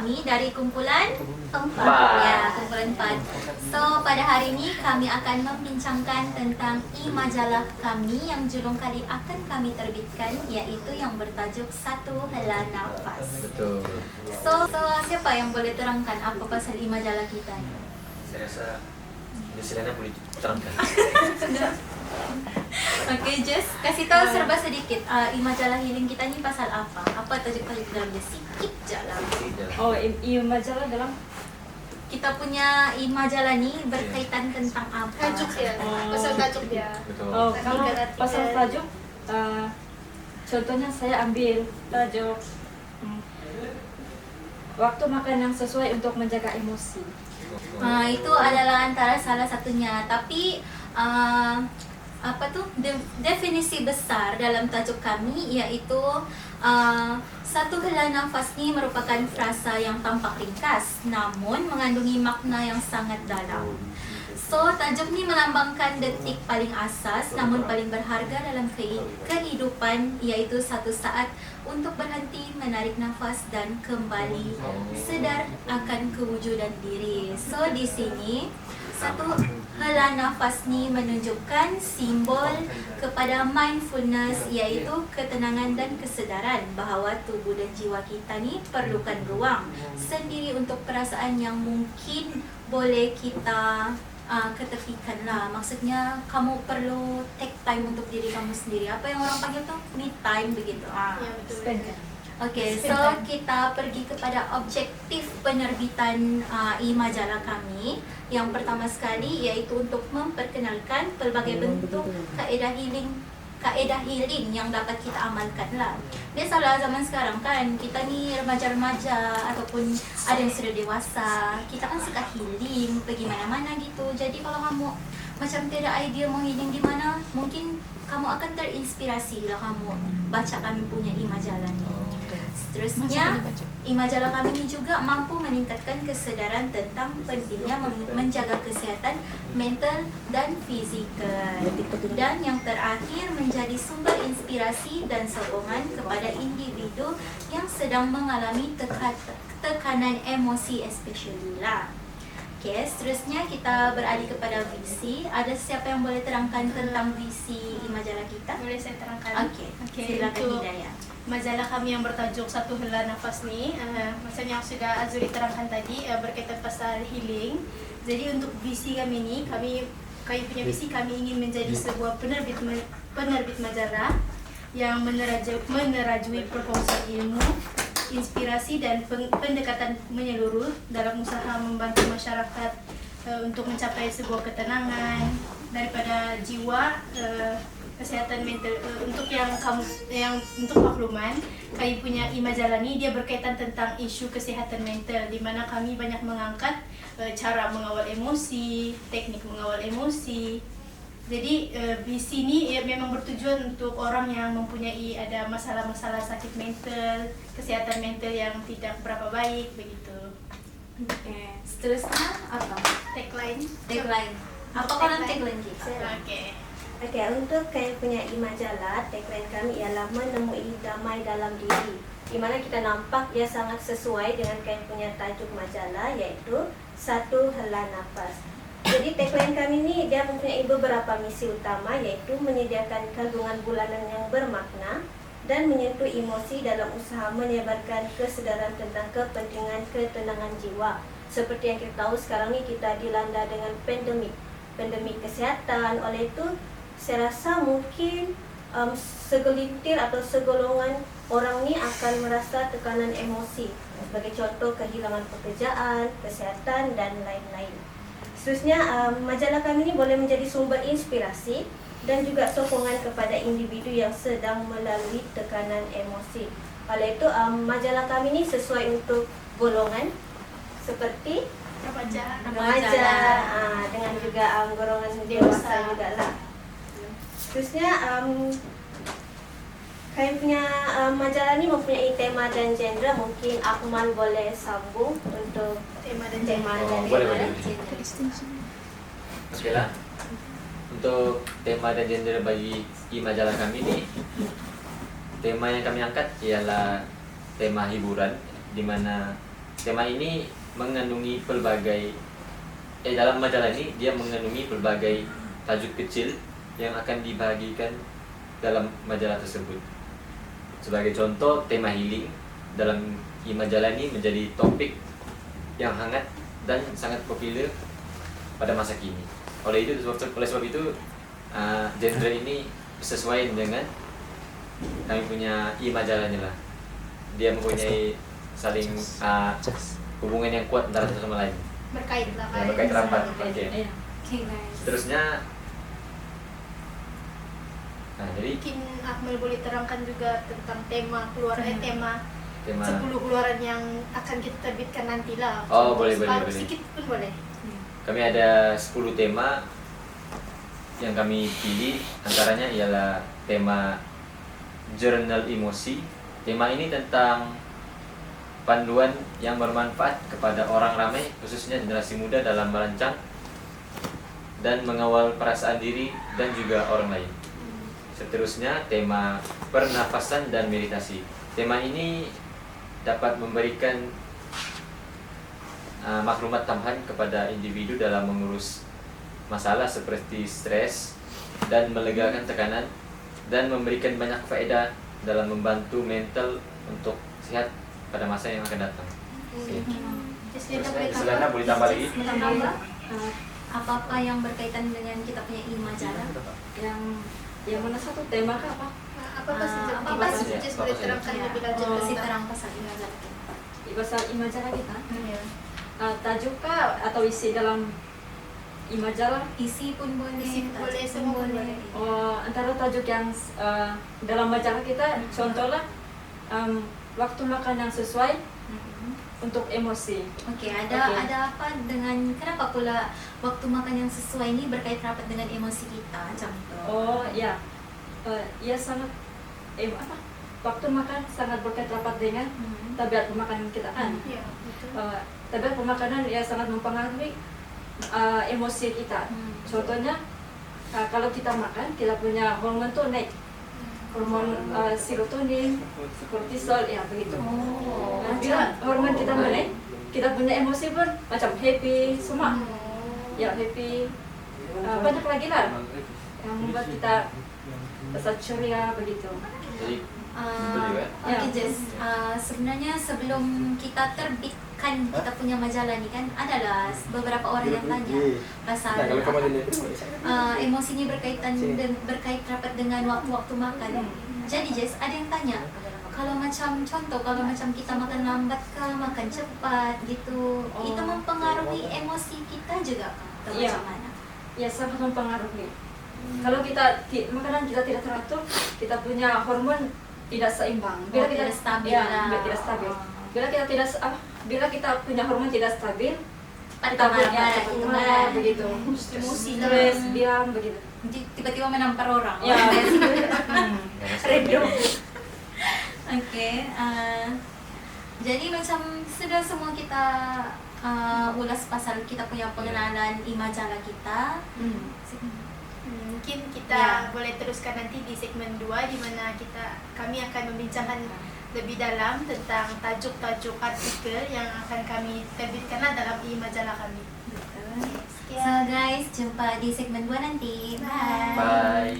kami dari kumpulan 4. Empat. Ya, kumpulan 4. So, pada hari ini kami akan membincangkan tentang majalah kami yang julung kali akan kami terbitkan, yaitu yang bertajuk Satu Hela Nafas. Betul. So siapa yang boleh terangkan apa pasal majalah kita ni? Saya rasa ini Selena boleh terangkan. Okay, just kasih tahu serba sedikit. Majalah healing kita ni pasal apa? Apa tajuk-tajuk dalamnya? Sikit je lah. Oh, majalah dalam Kita punya majalah ni berkaitan tentang apa? Tajuk dia, pasal tajuk dia. Betul. kalau pasal tajuk, contohnya saya ambil tajuk waktu makan yang sesuai untuk menjaga emosi. Itu adalah antara salah satunya. Tapi definisi besar dalam tajuk kami iaitu satu hela nafas ni merupakan frasa yang tampak ringkas namun mengandungi makna yang sangat dalam. So, tajuk ni melambangkan detik paling asas namun paling berharga dalam kehidupan, iaitu satu saat untuk berhenti menarik nafas dan kembali sedar akan kewujudan diri. So, di sini satu hela nafas ni menunjukkan simbol kepada mindfulness, iaitu ketenangan dan kesedaran bahawa tubuh dan jiwa kita ni perlukan ruang sendiri untuk perasaan yang mungkin boleh kita ketepikan lah. Maksudnya kamu perlu take time untuk diri kamu sendiri. Apa yang orang panggil tu me time begitu. Ya, betul. Spend. Okay, so kita pergi kepada objektif penerbitan majalah kami. Yang pertama sekali iaitu untuk memperkenalkan pelbagai bentuk kaedah healing yang dapat kita amalkan lah. Biasalah zaman sekarang kan, kita ni remaja-remaja ataupun ada yang sudah dewasa, kita kan suka healing, pergi mana-mana gitu. Jadi kalau kamu macam tiada idea mau healing di mana, mungkin kamu akan terinspirasi bila kamu baca kami punya majalah ni. Seterusnya, majalah kami ini juga mampu meningkatkan kesedaran tentang pentingnya menjaga kesihatan mental dan fizikal. Dan yang terakhir, menjadi sumber inspirasi dan sokongan kepada individu yang sedang mengalami tekanan emosi especially lah. Okay, seterusnya kita beralih kepada visi. Ada siapa yang boleh terangkan tentang visi majalah kita? Boleh saya terangkan? Okay, Okey, silakan untuk Hidayah. majalah kami yang bertajuk Satu Hela Nafas ni, macam yang sudah Azuri terangkan tadi, berkaitan pasal healing. Jadi untuk visi kami ni, kami punya visi, kami ingin menjadi sebuah penerbit majalah yang menerajui perkongsian ilmu, inspirasi dan pendekatan menyeluruh dalam usaha membantu masyarakat untuk mencapai sebuah ketenangan daripada jiwa, kesihatan mental. Untuk untuk makluman, kami punya majalah ni dia berkaitan tentang isu kesihatan mental, di mana kami banyak mengangkat cara mengawal emosi, teknik mengawal emosi. Jadi di sini memang bertujuan untuk orang yang mempunyai ada masalah-masalah sakit mental, kesihatan mental yang tidak berapa baik begitu. Okay. Seterusnya apa? Tagline. Apa orang tagline kita? Okey. Okey, untuk kami punya majalah, tagline kami ialah menemui damai dalam diri. Di mana kita nampak ia sangat sesuai dengan kami punya tajuk majalah, iaitu Satu Hela Nafas. Jadi tagline kami ni dia mempunyai beberapa misi utama, iaitu menyediakan kandungan bulanan yang bermakna dan menyentuh emosi dalam usaha menyebarkan kesedaran tentang kepentingan ketenangan jiwa. Seperti yang kita tahu sekarang ni kita dilanda dengan pandemik kesihatan. Oleh itu saya rasa mungkin segelintir atau segolongan orang ni akan merasa tekanan emosi, sebagai contoh kehilangan pekerjaan, kesihatan dan lain-lain. Seterusnya, majalah kami ini boleh menjadi sumber inspirasi dan juga sokongan kepada individu yang sedang melalui tekanan emosi. Oleh itu, majalah kami ini sesuai untuk golongan seperti remaja, dengan juga golongan dewasa juga lah. Seterusnya, kami punya majalah ini mempunyai tema dan genre. Mungkin Akmal boleh sambung untuk Tema dan Boleh. Okeylah. Untuk tema dan genre bagi majalah kami ni, tema yang kami angkat ialah tema hiburan, di mana tema ini mengandungi pelbagai dalam majalah ini dia mengandungi pelbagai tajuk kecil yang akan dibagikan dalam majalah tersebut. Sebagai contoh, tema healing dalam majalah ini menjadi topik yang hangat dan sangat populer pada masa kini. Oleh sebab itu genre ini sesuai dengan kami punya majalahnya lah. Dia mempunyai saling hubungan yang kuat antara satu sama lain. Berkait lah Ya, berkait rapat. Oke. Iya. Oke guys. Seterusnya, jadi Mungkin Akmal boleh terangkan juga tentang tema tema tema 10 keluaran yang akan kita terbitkan nantilah. Oh, boleh, Separuh boleh. sedikit pun boleh. kami ada 10 tema yang kami pilih. Antaranya ialah tema jurnal emosi. Tema ini tentang panduan yang bermanfaat kepada orang ramai, khususnya generasi muda dalam merancang dan mengawal perasaan diri dan juga orang lain. Seterusnya, tema pernafasan dan meditasi. Tema ini dapat memberikan maklumat tambahan kepada individu dalam mengurus masalah seperti stres dan melegakan tekanan, dan memberikan banyak faedah dalam membantu mental untuk sehat pada masa yang akan datang. Selena boleh tambah lagi? Menambah apa-apa yang berkaitan dengan kita punya majalah. Yang mana satu tema kah apa? Apa saja? apa Apa saja? saja boleh terangkan Ya, lebih lanjut? kasih terang pasal majalah kita. Pasal majalah kita. Iya. Tajuk kah atau isi dalam majalah? Isi pun boleh, Isi boleh, tajuk semua pun boleh. Antara tajuk yang dalam majalah kita, contohnya waktu makan yang sesuai untuk emosi. Oke, ada Oke. ada apa dengan kenapa pula waktu makan yang sesuai ini berkait rapat dengan emosi kita? Contoh. Oh ya, ya sangat apa? Waktu makan sangat berkait rapat dengan tabiat pemakanan kita kan. Iya, betul. Tabiat pemakanan ya sangat mempengaruhi emosi kita. Contohnya kalau kita makan, kita punya hormon tuh naik, hormon serotonin, kortisol, ya begitu. Oh, Bila hormon kita naik, kita punya emosi pun macam happy semua. Ya happy, banyak lagi lah yang membuat kita rasa ceria begitu. Jadi betul juga. Oke Jess, sebenarnya sebelum kita terbitkan kita punya majalah ni kan, adalah beberapa orang yang tanya pasal emosinya berkait rapat dengan waktu-waktu makan. Jadi Jess, ada yang tanya, kalau macam contoh, kalau macam kita makan lambat kah, makan cepat gitu, itu mempengaruhi emosi kita juga kah? Atau Iya. macam mana? Ya sangat mempengaruhi. Kalau kita makanan kita tidak teratur, kita punya hormon tidak seimbang. Bila kita tidak stabil ya, lah. tidak stabil. Bila kita tidak bila kita punya hormon tidak stabil, Cepat kita punya marah, cepat itu marah, marah. begitu. Emosi Stres, diam begitu. Tiba-tiba menampar orang. Ya. Random. Oke, jadi macam sudah semua kita ulas pasal kita punya pengenalan majalah kita. Mungkin kita Ya. boleh teruskan nanti di segmen 2 di mana kami akan membincangkan lebih dalam tentang tajuk-tajuk artikel yang akan kami terbitkan dalam majalah kami. So guys, jumpa di segmen 2 nanti. Bye. Bye.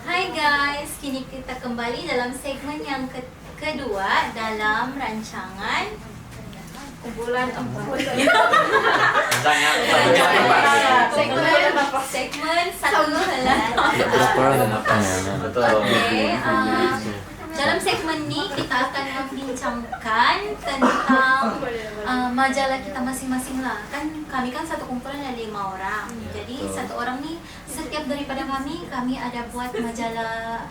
Hai guys, kini kita kembali dalam segmen yang kedua dalam rancangan Kumpulan 4. Sangat segmen satu helai. betul. Oke, dalam segmen ini kita akan membincangkan tentang majalah kita masing-masing lah. Kan kami kan satu kumpulan ada 5 orang. Jadi betul. satu orang nih setiap daripada kami ada buat majalah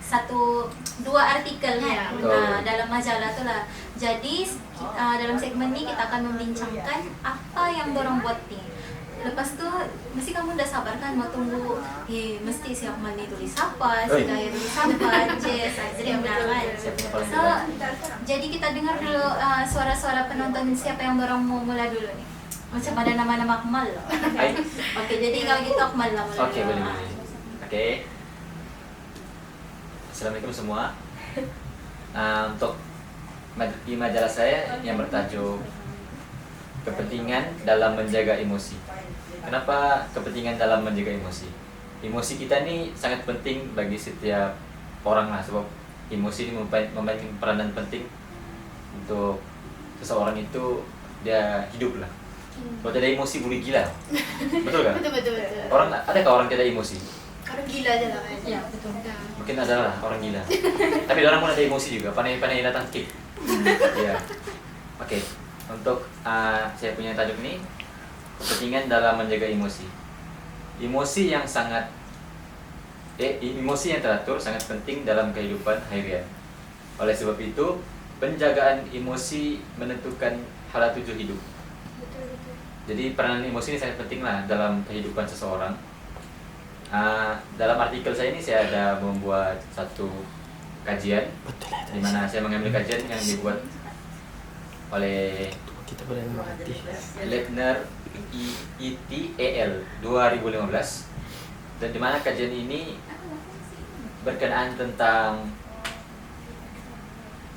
1-2 artikel Ya, kan dalam majalah tu lah. Jadi dalam segmen ni kita akan membincangkan apa yang dorang buat ni. Lepas tu mesti kamu dah sabar kan mau tunggu mesti si Akmal ni tulis apa, si Gaya tulis apa, Jess, Azri kan. So jadi kita dengar dulu suara-suara penonton siapa yang dorang mau mula dulu nih. Macam ada nama-nama Akmal loh. Oke, jadi kalau gitu Akmal lah mulai. Oke, boleh. Oke. Assalamualaikum semua. Untuk di majalah saya yang bertajuk Kepentingan dalam Menjaga Emosi. Kenapa kepentingan dalam menjaga emosi? Emosi kita ini sangat penting bagi setiap orang lah, sebab emosi ini memainkan peranan penting untuk seseorang itu dia hidup lah. Kalau tidak emosi boleh gila, betul kan? Betul. Adakah orang tidak emosi? Orang gila aja lah kan. Ya, betul. Mungkin adalah orang gila. Tapi orang pun ada emosi juga, pandai datang kick. Ya. Oke. Untuk saya punya tajuk ini kepentingan dalam menjaga emosi. Emosi yang teratur sangat penting dalam kehidupan harian. Oleh sebab itu, penjagaan emosi menentukan hala tuju hidup. Jadi peranan emosi ini sangat penting lah dalam kehidupan seseorang. Dalam artikel saya ini saya ada membuat satu kajian, di mana saya mengambil kajian yang dibuat oleh Lerner ETEL 2015, dan di mana kajian ini berkenaan tentang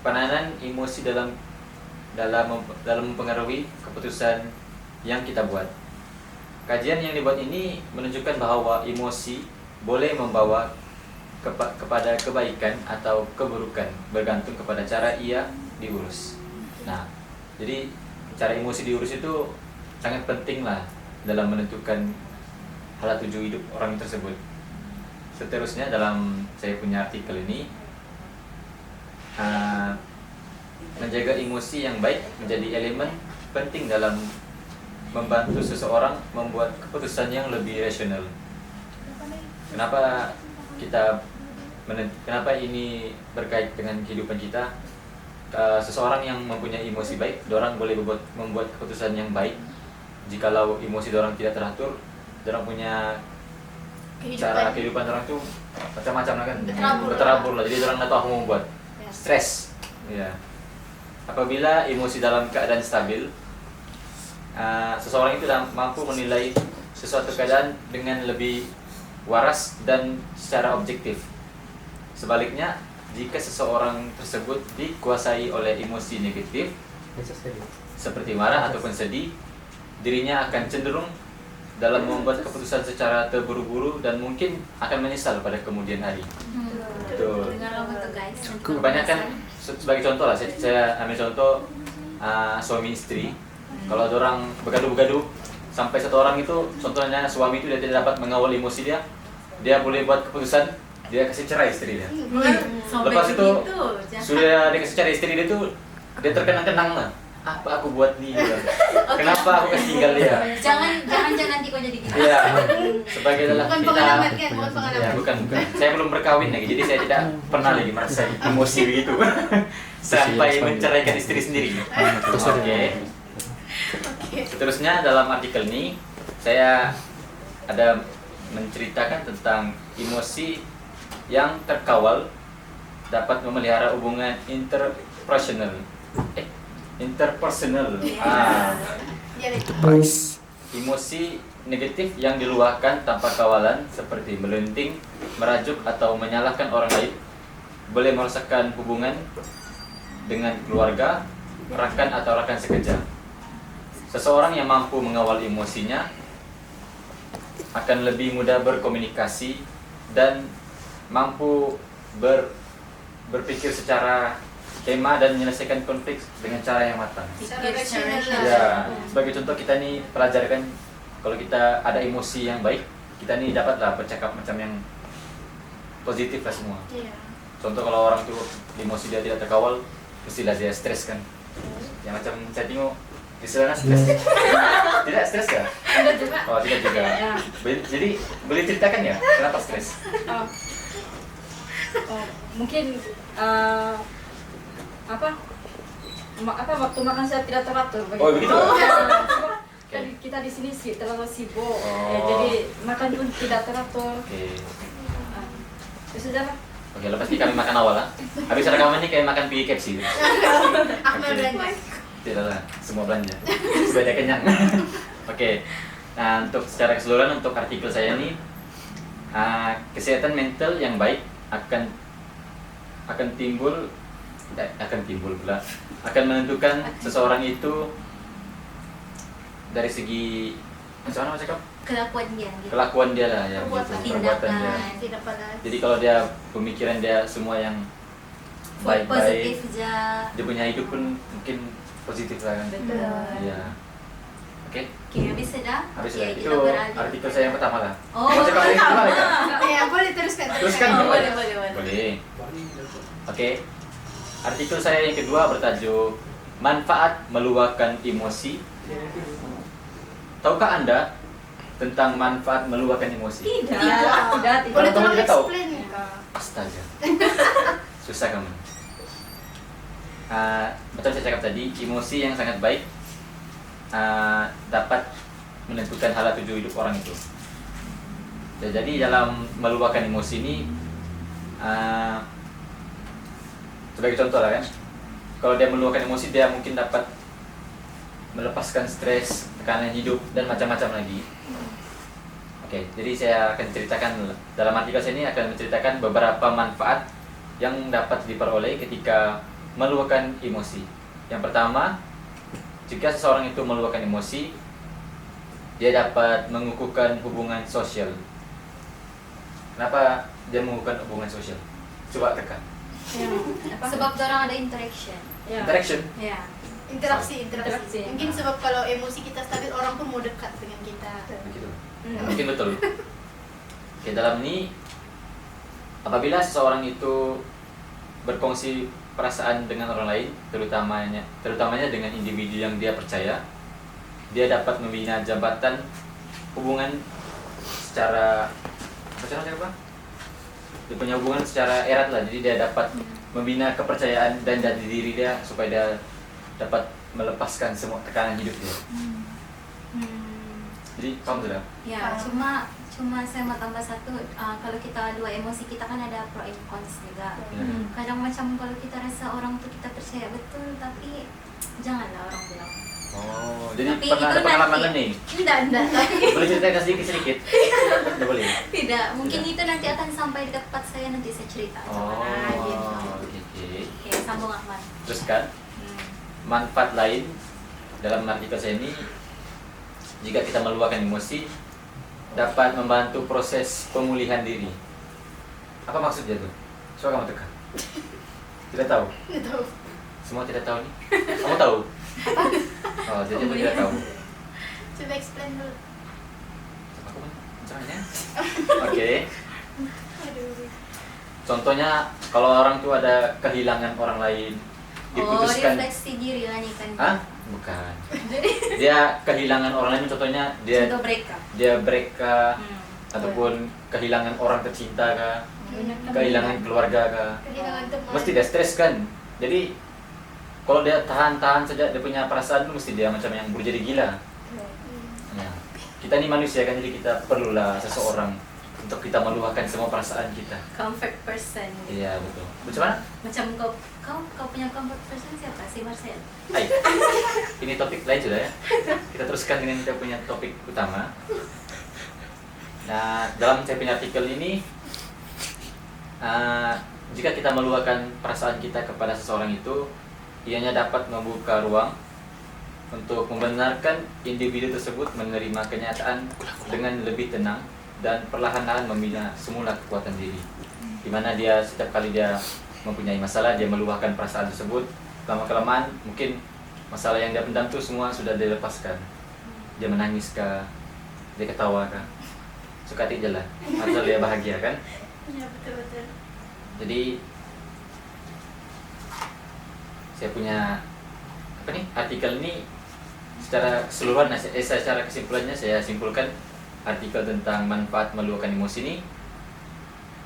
peranan emosi dalam mempengaruhi keputusan yang kita buat. Kajian yang dibuat ini menunjukkan bahwa emosi boleh membawa kepada kebaikan atau keburukan bergantung kepada cara ia diurus. Nah, jadi cara emosi diurus itu sangat penting lah dalam menentukan hala tuju hidup orang tersebut. Seterusnya dalam saya punya artikel ini, menjaga emosi yang baik menjadi elemen penting dalam membantu seseorang membuat keputusan yang lebih rasional. Kenapa ini berkait dengan kehidupan kita? Seseorang yang mempunyai emosi baik, dorang boleh membuat keputusan yang baik. Jikalau emosi dorang tidak teratur, dorang punya cara kehidupan dorang tuh macam-macam lah kan, berterabur lah. Jadi dorang nggak tahu apa mau buat, stres. Ya. Apabila emosi dalam keadaan stabil, seseorang itu mampu menilai sesuatu keadaan dengan lebih waras dan secara objektif. Sebaliknya, jika seseorang tersebut dikuasai oleh emosi negatif seperti marah ataupun sedih, dirinya akan cenderung dalam membuat keputusan secara terburu-buru dan mungkin akan menyesal pada kemudian hari. Betul. Kebanyakan, sebagai contoh lah, saya ambil contoh suami istri. Kalau orang begaduh-begaduh sampai satu orang itu, contohnya suami itu dia tidak dapat mengawal emosi dia boleh buat keputusan dia kasih cerai istri dia. Lepas itu sudah dia kasih cerai istri dia tuh dia terkenang-kenang lah. Apa aku buat dia? Kenapa aku kasih tinggal dia? Jangan nanti kau jadi gitu. Iya. Sebagai adalah Bukan kita. pengalaman kan, bukan pengalaman. Ya, bukan. Saya belum berkawin lagi, jadi saya tidak pernah lagi merasa emosi begitu sampai menceraikan istri sendiri. Oke. Seterusnya dalam artikel ini saya ada menceritakan tentang emosi yang terkawal dapat memelihara hubungan interpersonal. Emosi negatif yang diluahkan tanpa kawalan seperti melenting, merajuk atau menyalahkan orang lain boleh merusakkan hubungan dengan keluarga, rekan atau rekan sekerja. Seseorang yang mampu mengawal emosinya akan lebih mudah berkomunikasi dan mampu berpikir secara kema dan menyelesaikan konflik dengan cara yang matang. Ya, sebagai contoh kita nih pelajarkan kalau kita ada emosi yang baik, kita nih dapatlah bercakap macam yang positif lah semua. Contoh kalau orang tuh emosi dia tidak terkawal, mestilah dia stres kan. Yang macam saya tengok di sana stres. Tidak stres ya? Enggak juga. Oh, tidak juga. Ya. Jadi boleh ceritakan ya kenapa stres? Oh. Oh, mungkin apa waktu makan saya tidak teratur Oh, begitu? Ya, kan kita di sini sih terlalu sibuk. Oh. Jadi makan pun tidak teratur. Oke. Ya sudah lah. Oke, lepas ini kami makan awal lah. Habis rekaman ini kayak makan pergi KFC. Akmal belanja. Tidak lah, semua belanja. Supaya dia kenyang. Oke. Nah, untuk secara keseluruhan untuk artikel saya ini kesehatan mental yang baik akan timbul pula akan menentukan seseorang itu dari segi Kelakuan dia gitu. kelakuan dia lah ya Perbuatan. begitu, perbuatan dia. Tindakan. Tidak balas. Jadi kalau dia pemikiran dia semua yang baik-baik, Positif aja. dia punya hidup pun mungkin positif lah kan. Betul. Iya. Oke, Oke, habis sudah. habis Oke, ya. kita Itu beralih. artikel saya yang pertama lah. Oh, Mau cakap yang kedua lagi kan? Ya, boleh teruskan. Teruskan. Oh, boleh. Boleh. Oke. Artikel saya yang kedua bertajuk Manfaat Meluapkan Emosi. Tahukah Anda tentang manfaat meluapkan emosi? Tidak. Boleh Teman-teman tolong juga tahu? explain. Astaga. Susah kamu. Betul saya cakap tadi, emosi yang sangat baik dapat menentukan hala tuju hidup orang itu. Jadi dalam meluapkan emosi ini, sebagai contoh lah kan, kalau dia meluapkan emosi dia mungkin dapat melepaskan stres, tekanan hidup dan macam-macam lagi. Oke, jadi saya akan ceritakan dalam artikel saya ini akan menceritakan beberapa manfaat yang dapat diperoleh ketika meluapkan emosi. Yang pertama, jika seseorang itu meluapkan emosi, dia dapat mengukuhkan hubungan sosial. Kenapa dia mengukuhkan hubungan sosial? Coba tekan. Sebab orang ada interaction. Ya. Interaction. Ya. Interaksi. Interaksi. Mungkin sebab kalau emosi kita stabil, orang pun mau dekat dengan kita. Begitu. Mungkin betul. Oke, dalam ini apabila seseorang itu berkongsi perasaan dengan orang lain, terutamanya dengan individu yang dia percaya, dia dapat membina jambatan hubungan secara apa? Dia punya hubungan secara erat lah. Jadi dia dapat membina kepercayaan dan jati diri dia supaya dia dapat melepaskan semua tekanan hidup dia. Jadi paham sudah? Ya, cuma saya mau tambah satu, kalau kita dua emosi kita kan ada pro and cons juga. Ya. Kadang macam kalau kita rasa orang tuh kita percaya betul, tapi janganlah orang bilang. Oh, jadi Tapi pernah itu ada pengalaman nanti. nih? Tidak. Boleh ceritakan sedikit? Tidak boleh. Tidak, mungkin Tidak. itu nanti akan sampai di tempat saya, nanti saya cerita. Oh, gitu. oke. Oke, sambung Ahmad. Terus kan, manfaat lain dalam artikel saya ini, jika kita meluapkan emosi, dapat membantu proses pemulihan diri. Apa maksudnya tuh? Coba kamu tekan. Tidak tahu? Tidak tahu. Semua tidak tahu nih? Kamu tahu? Oh, jadi aku tidak tahu. Coba explain dulu. Aku caranya? Oke. Aduh. Contohnya kalau orang tua ada kehilangan orang lain, diputuskan. Refleksi diri lah nih kan. Hah? Bukan. Dia kehilangan orang lain, contohnya Contoh mereka. dia break kah, ataupun kehilangan orang tercinta kah, kehilangan keluarga kah, Kehilangan teman. mesti dia stres kan. Jadi kalau dia tahan saja dia punya perasaan, mesti dia macam yang jadi gila. Ya. Kita ini manusia kan, jadi kita perlulah seseorang untuk kita meluahkan semua perasaan kita. Comfort person. Iya betul. Macam mana? Macam kau punya comfort person siapa? Si Marcel. Hai. Ini topik lain sudah ya. Kita teruskan dengan kita punya topik utama. Nah, dalam saya punya artikel ini, jika kita meluahkan perasaan kita kepada seseorang itu, ianya dapat membuka ruang untuk membenarkan individu tersebut menerima kenyataan dengan lebih tenang dan perlahan-lahan membina semula kekuatan diri. Di mana dia setiap kali dia mempunyai masalah, dia meluahkan perasaan tersebut, lama-kelamaan mungkin masalah yang dia pendam itu semua sudah dilepaskan. Dia menangis kah, dia ketawa kah, suka hati je lah, asal dia bahagia kan. Ya, betul-betul. Jadi saya punya artikel ini secara keseluruhan, secara kesimpulannya saya simpulkan artikel tentang manfaat meluapkan emosi ini.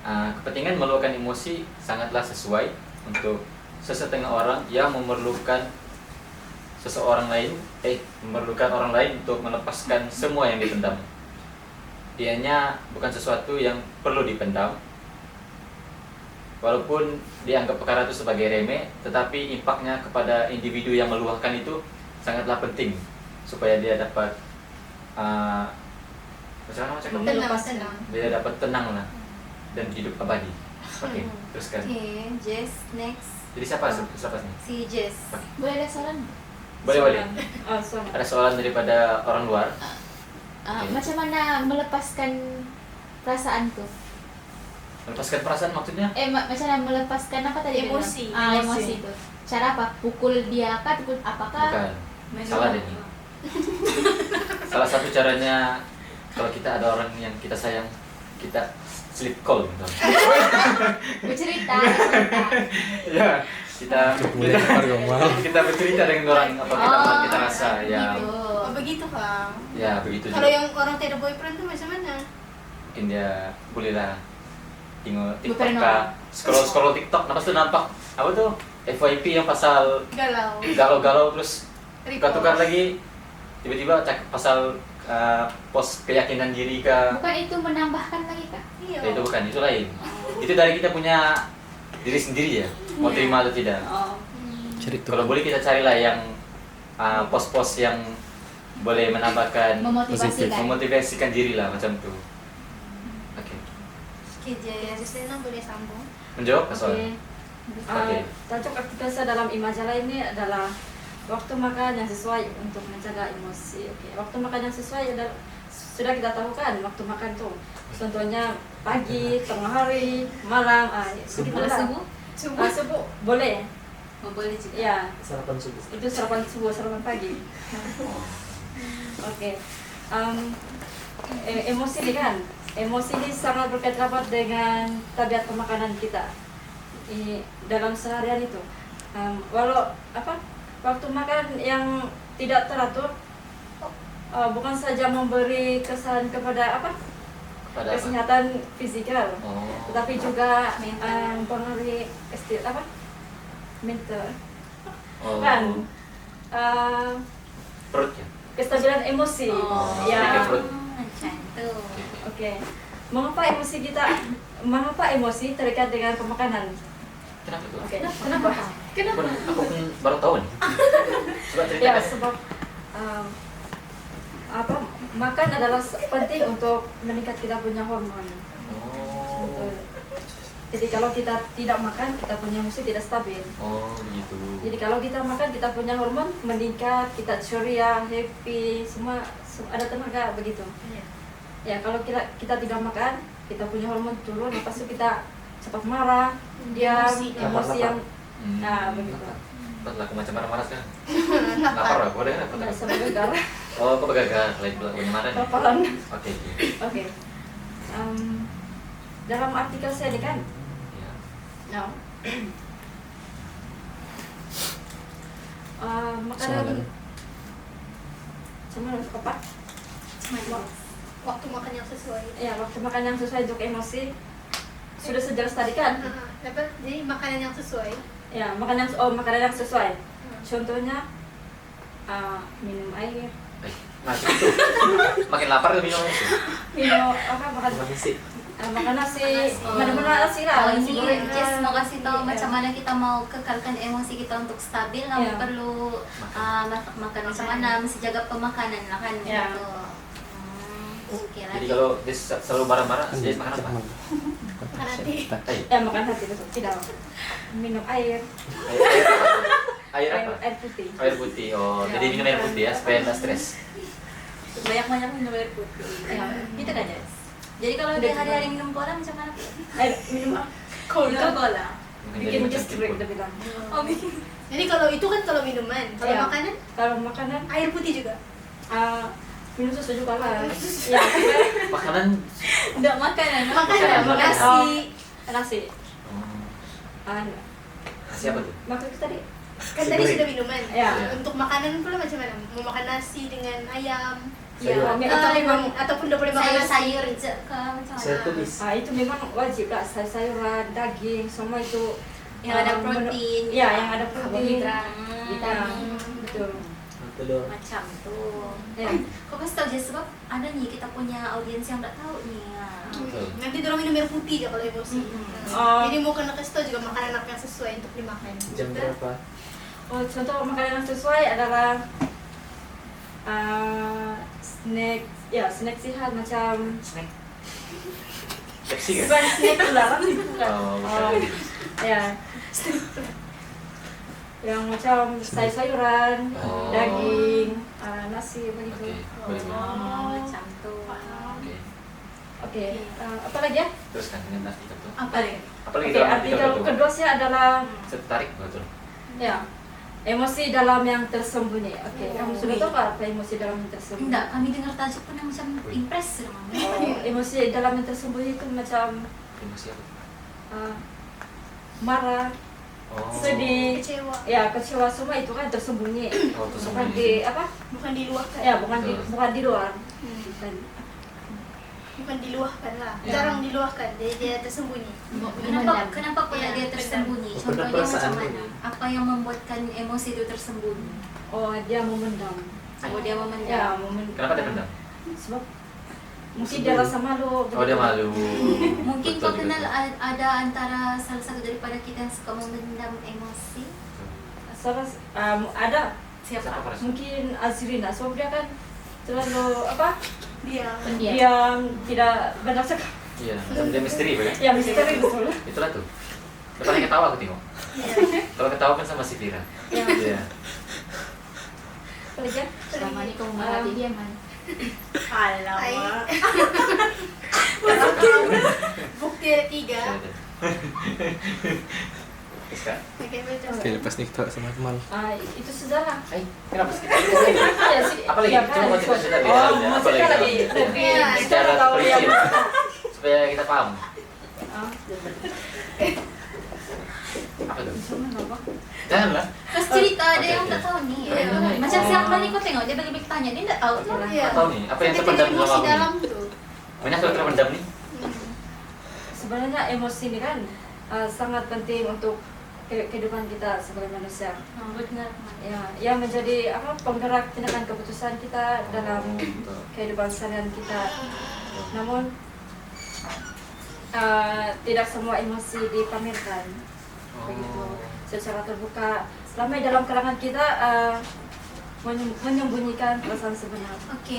Kepentingan meluapkan emosi sangatlah sesuai untuk sesetengah orang yang memerlukan memerlukan orang lain untuk melepaskan semua yang dipendam. Ianya bukan sesuatu yang perlu dipendam. Walaupun dianggap perkara itu sebagai remeh, tetapi impaknya kepada individu yang meluahkan itu sangatlah penting supaya dia dapat Melepaskan. dia dapat tenang lah dan hidup abadi. Oke, teruskan. Oke, Jess next. Jadi siapa nih? Si Jess. Boleh ada saran? Boleh. Soalan. Ada soalan daripada orang luar. Oke. Macam mana melepaskan perasaan tuh? Melepaskan perasaan maksudnya? Macam mana melepaskan apa tadi? Emosi. Emosi itu. Cara apa? Pukul dia kah? Pukul apakah? Bukan. Salah deh nih. Salah satu caranya kalau kita ada orang yang kita sayang, kita sleep call gitu. Bercerita. Ya, kita bercerita dengan orang apa kita rasa ya. Gitu. Oh, begitu Kang. Ya, begitu Kalau juga. yang orang tidak boyfriend tuh macam mana? Mungkin dia bolehlah tengok TikTok Bukan kah, scroll TikTok, nampak apa tuh FYP yang pasal Galau. terus Repost. tukar lagi tiba-tiba pasal post keyakinan diri kah. Bukan itu menambahkan lagi kah? Iya. Itu bukan, itu lain. Itu dari kita punya diri sendiri ya, mau terima atau tidak. Oh. Kalau boleh kita carilah yang post-post yang boleh menambahkan, memotivasikan diri lah macam itu. Oke. Oke, Ya, Jess. Justina boleh sambung. Menjawab ke soal? Oke. Tajuk artikel saya dalam imajalah ini adalah waktu makan yang sesuai untuk menjaga emosi. Oke, waktu makan yang sesuai adalah sudah kita tahu kan waktu makan tuh. Contohnya pagi, tengah hari, malam, Kalau subuh. subuh, Subuh boleh. boleh juga. Ya, Sarapan subuh. itu sarapan subuh, sarapan pagi. Oke. Emosi ini kan, emosi ini sangat berkait rapat dengan tabiat pemakanan kita dalam seharian itu. Waktu makan yang tidak teratur bukan saja memberi kesan kepada Pada apa? kesehatan fisikal, Oh. tetapi juga Mental. mempengaruhi mental Oh. kan Perut ya? kestabilan emosi. Sakit Ya, perut. Macam tu. oke. Mengapa emosi terikat dengan pemakanan? Kenapa tuh? Oke. Kenapa? Aku pun baru tahu nih. Coba cerita. Ya, sebab makan adalah penting untuk meningkat kita punya hormon. Oh. Betul. Jadi kalau kita tidak makan, kita punya emosi tidak stabil. Oh, begitu. Jadi kalau kita makan, kita punya hormon meningkat, kita ceria, happy, semua ada tenaga begitu. Ya, kalau kita tidak makan, kita punya hormon turun, lepas itu kita cepat marah, diam, emosi yang begitu. Betul, aku macam marah-marah sekarang. Lapar aku, ada apa? Nggak bisa bergegar. Oh, kok gagal? Lain pula punya marah nih. Laparan. Oke. Oke. Dalam artikel saya ini kan, Ya. makanan cuman apa? Waktu makan yang sesuai. Ya, waktu makan yang sesuai untuk emosi sudah sejelas tadi kan? Jadi makanan yang sesuai. Ya, makanan yang sesuai. Contohnya minum air, Masih itu. Makin lapar lebih minum itu. makan nasi, mana-mana nasi lah. Oh, nasi ini goreng. Jess mau kasih tahu Iya. macam mana kita mau kekalkan emosi kita untuk stabil. Kamu Iya. perlu makan macam mana, mesti jaga pemakanan lah kan. Iya. Gitu. Oke, Jadi lagi. kalau dia selalu marah-marah, dia makan apa? Makan hati. Ya, makan hati betul. Tidak. Minum air, Air apa? air putih. Air putih. Oh, Ya, jadi minum air makan. putih ya supaya tidak stres. Banyak-banyak minum air putih. Ya, gitu kan Jess. Jadi kalau dia hari-hari minum cola macam mana? Minum Minum cola. bikin gastrik dia bilang. Oh, bikin. Jadi kalau itu kan kalau minuman, kalau Iya. makanan Kalau makanan air putih juga. minum susu juga lah. Ya, Makanan. Enggak makanan. Makanan, Makanan. nasi. nasi. Oh, Ah, nasi apa tuh? makan tadi Kan tadi sudah minuman. Ya. Untuk makanan pula macam mana? Mau makan nasi dengan ayam? Ya, Atau memang ataupun udah boleh makan nasi? sayur-sayur je ke macam Saya mana? tulis. Itu memang wajib lah, sayur-sayuran, daging, semua itu Yang ada protein. Ya, yang ada protein. Karbohidrat, Ya, vitamin. betul. Telur. Macam tu. Ya. Kau kasih tahu je sebab ada nih kita punya audiens yang tak tahu nih. Betul. Nanti dorang minum air putih je kalau emosi. Oh. Jadi mau kena kasih tahu juga makanan apa yang sesuai untuk dimakan. Jam berapa? Oh, contoh makanan yang sesuai adalah snack, ya snack sehat macam Snack. Seksi kan? bukan snack ular bukan. Oh, bukan. Ya. Yang macam sayur-sayuran, Oh. daging, nasi Oke, begitu. boleh. Macam tu. Oke. Oke, apa lagi ya? Teruskan dengan artikel tuh. Apa lagi? Apalagi Oke, dalam artikel artikel tuh? kedua sih adalah Saya tertarik betul. ya emosi dalam yang tersembunyi. Oke, kamu sudah Wih. tahu apa emosi dalam yang tersembunyi? Enggak, kami dengar tajuk pun yang macam Wih. impress sama. Oh, emosi dalam yang tersembunyi itu macam Emosi apa? marah, Oh. sedih, Kecewa. ya kecewa, semua itu kan tersembunyi. Oh, Bukan tersembunyi. di apa? Bukan diluahkan. Ya, bukan di Betul. bukan di luar. Hmm. Bukan. Bukan diluahkan lah. Ya. Jarang diluahkan. Jadi dia tersembunyi. Kenapa pula Ya, dia tersembunyi? benar. Contohnya Perasaan macam tu. mana? Apa yang membuatkan emosi itu tersembunyi? Oh, dia memendam. Oh, dia Ya, memendam. memendam. Kenapa dia pendam? Sebab mungkin dia rasa malu. Oh, dia malu. Mungkin Betul kau juga kenal tuh. ada antara salah satu daripada kita yang suka memendam emosi? Ada Siapa Siapa? pada mungkin Azrina. Sebab dia kan terlalu apa? Dia. Pendiam. Diam, tidak banyak sekali. Iya, macam dia misteri kan? Ya, misteri betul. Itulah tuh. Depannya ketawa aku tengok. Iya. Kalau ketawa kan sama si Vira. Ya. Iya. Apa lagi ya? Selama ini kamu merhati dia man. Alamak. Bukti ada 3. Terus kan? Oke, betul. Oke, lepas ni kita sama Kemal. Itu sejarah. Kenapa sih? Ya, sih. Apa lagi? Ya, Coba kan. mau cerita cerita Oh, mau Apa cerita lagi. lagi? Lebih Ya, Secara tahu yang prinsip supaya kita paham. Ah, Apa tuh? cuman apa? Janganlah. Terus cerita ada Oke, yang oke. tak tahu nih. Oke, oke. Macam siapa nih kau tengok dia balik-balik tanya dia tak tahu tuh. Iya. Nggak tahu nih, apa yang Sakit terpendam dalam emosi aku dalam nih? tuh. Banyak yang terpendam nih. Sebenarnya emosi ini kan sangat penting untuk kehidupan kita sebagai manusia. Benar. Ya, yang menjadi apa penggerak tindakan keputusan kita dalam Betul. kehidupan seharian kita. Namun tidak semua emosi dipamerkan begitu secara terbuka. Ramai dalam kalangan kita menyembunyikan perasaan sebenar. Oke,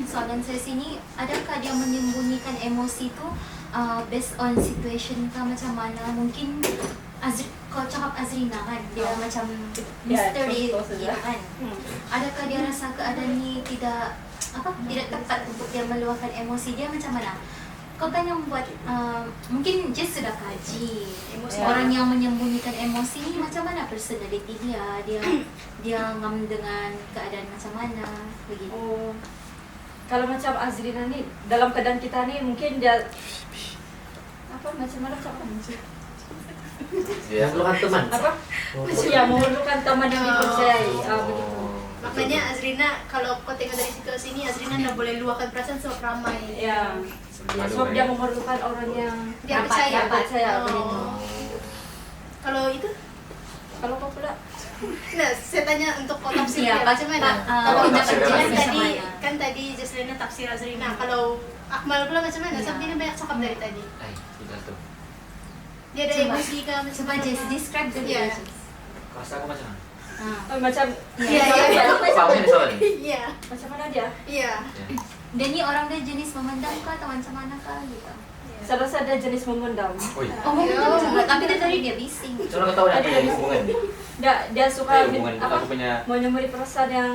soalan saya sini, adakah dia menyembunyikan emosi itu based on situation kah macam mana? Mungkin kau cakap Azrina kan, dia macam misteri, contoh saja. ya kan? Adakah dia rasa keadaan ini tidak tepat untuk dia meluahkan emosi dia macam mana? Kau kan yang buat, mungkin Jess sudah kaji Emosi orang yang menyembunyikan emosi ni macam mana personality dia ngam dengan keadaan macam mana begitu. Oh, kalau macam Azrina nih dalam keadaan kita nih mungkin dia apa macam mana cakap Dia Memerlukan teman. apa? Ya memerlukan teman yang dipercayai. Begitu. Makanya Azrina, kalau kau tengok dari situasi ini, Azrina nggak boleh luahkan perasaan sebab ramai. Ya. Ya, sebab dia memerlukan orang yang Dia percaya. percaya begitu. Oh. Kalau itu, Kalau kau pula nah saya tanya untuk kau tafsir Iya, dia macam mana? Kalau Pak, tafsir tafsirkan kan macam tadi mana? kan tadi Jaslina tafsir Azrina. Kalau Akmal pula macam mana? Iya. Sampai dia banyak cakap dari tadi. tidak tuh. Dia ada Coba. emosi kah macam Coba mana? Jess describe dulu Iya. Jess. Kau rasa aku macam mana? macam Iya, iya. Pahamnya di soal nih. Iya. macam mana dia? Iya. Ya. Dia ni orang dia jenis memendam kah atau macam mana kah gitu. Saya rasa dia jenis memendam. Woi, Oh memendam juga, tapi dia tadi dia bising. coba kau tahu apa yang hubungan? Dia suka Hubungan apa? aku punya. Menyembunyi perasaan yang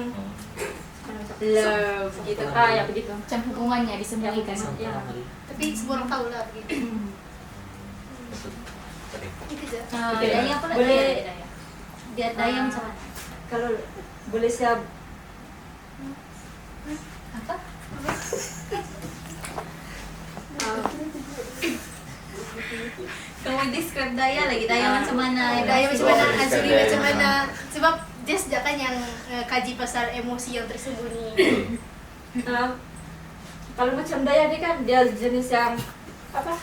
love gitu. Ya begitu. Macam hubungannya disembunyikan. Ya. Tapi semua orang tahu lah begitu. Oke. Itu aja. Oke. Daya pula Boleh- dia daya macam mana? Kalau boleh saya Apa? Kamu describe Daya lagi, Daya macam mana? Daya macam mana, Oh, Azuri Daya macam gimana? mana. Sebab dia sejak kan yang kaji pasal emosi yang tersembunyi. Kalau macam Daya ni kan dia jenis yang apa?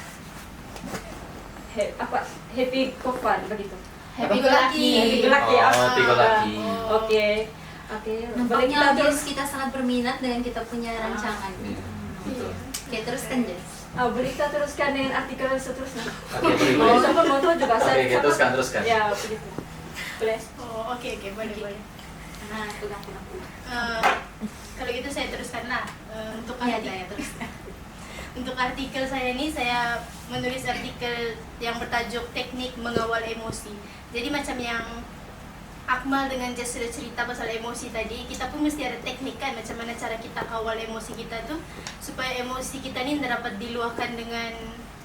Happy go fun begitu. Happy go lucky. Happy go lucky. Oh, happy go lucky. Oke. Boleh Nampaknya kita terus. kita sangat berminat dengan kita punya rancangan. Iya, betul. Oke, teruskan Jess. Boleh kita teruskan dengan artikel seterusnya. Oke, boleh, Oh, boleh. sama mau tahu juga Oke, oke, teruskan. Ya, begitu. Boleh. Oh, oke, boleh. Nah, pegang. Kalau gitu saya teruskan lah. Untuk Iya, artikel. Daya teruskan. Untuk artikel saya ini, saya menulis artikel yang bertajuk Teknik Mengawal Emosi. Jadi macam yang Akmal dengan Jess sudah cerita pasal emosi tadi, kita pun mesti ada teknik kan, macam mana cara kita kawal emosi kita tuh supaya emosi kita ni tidak dapat diluahkan dengan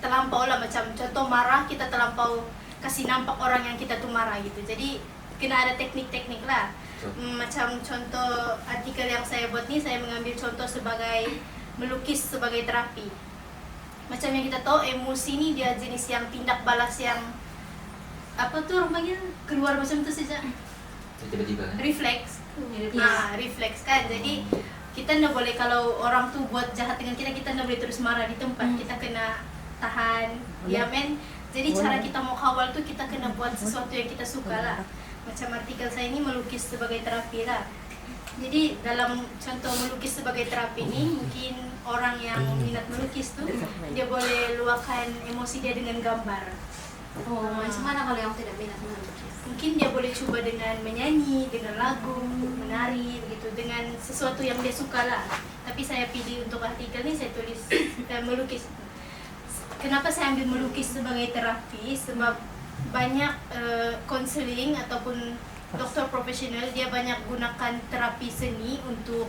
terlampau lah. Macam contoh marah, kita terlampau kasih nampak orang yang kita tuh marah gitu. Jadi kena ada teknik-teknik lah. Macam contoh artikel yang saya buat ni, saya mengambil contoh sebagai melukis sebagai terapi. Macam yang kita tahu, emosi ni dia jenis yang tindak balas yang apa tuh orang panggil, keluar macam tu saja, Tiba-tiba kan? refleks. Yes. Refleks kan. Jadi kita nggak boleh, kalau orang tuh buat jahat dengan kita nggak boleh terus marah di tempat. Kita kena tahan, ya men. Jadi cara kita mau kawal tuh kita kena buat sesuatu yang kita suka lah. Macam artikel saya ini melukis sebagai terapi lah. Jadi dalam contoh melukis sebagai terapi ini, mungkin orang yang minat melukis tuh dia boleh luahkan emosi dia dengan gambar. Oh, macam mana kalau yang tidak minat melukis? Mungkin dia boleh coba dengan menyanyi, dengan lagu, menari, begitu, dengan sesuatu yang dia suka lah. Tapi saya pilih untuk artikel ni, saya tulis melukis. Kenapa saya ambil melukis sebagai terapi? Sebab banyak konseling ataupun dokter profesional, dia banyak gunakan terapi seni untuk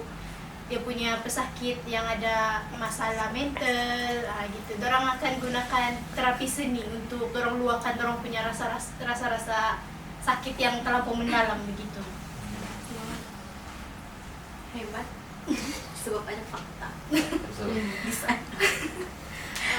dia punya pesakit yang ada masalah mental, gitu. Dorang akan gunakan terapi seni untuk dorang luahkan dorang punya rasa-rasa sakit yang terlampau mendalam begitu. Hebat. Sebab ada fakta. Betul.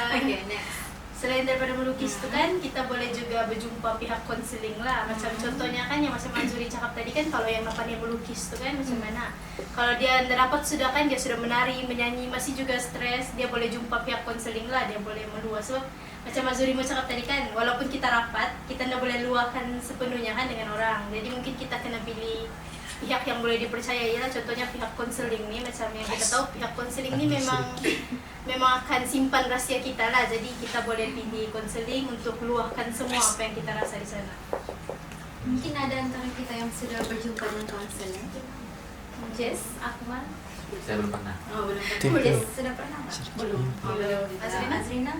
Oke, next. Selain daripada melukis itu kan, kita boleh juga berjumpa pihak konseling lah. Macam contohnya kan yang macam Azuri cakap tadi kan, kalau yang namanya melukis itu kan macam mana. Kalau dia tidak dapat sudah kan, dia sudah menari, menyanyi, masih juga stres, dia boleh jumpa pihak konseling lah, dia boleh meluas. So, macam Azuri mau cakap tadi kan, walaupun kita rapat, kita tidak boleh luahkan sepenuhnya kan dengan orang. Jadi mungkin kita kena pilih pihak yang boleh dipercayai lah. Contohnya pihak konseling ni, macam yang kita tahu pihak konseling ni memang akan simpan rahsia kita lah. Jadi kita boleh pilih konseling untuk luahkan semua apa yang kita rasa di sana. Mungkin ada antara kita yang sudah berjumpa dengan konselor. Jess, Akmal. Saya belum pernah. Oh, belum. Jess sudah pernah nggak? Belum. Oh, belum. Azrina? Azrina?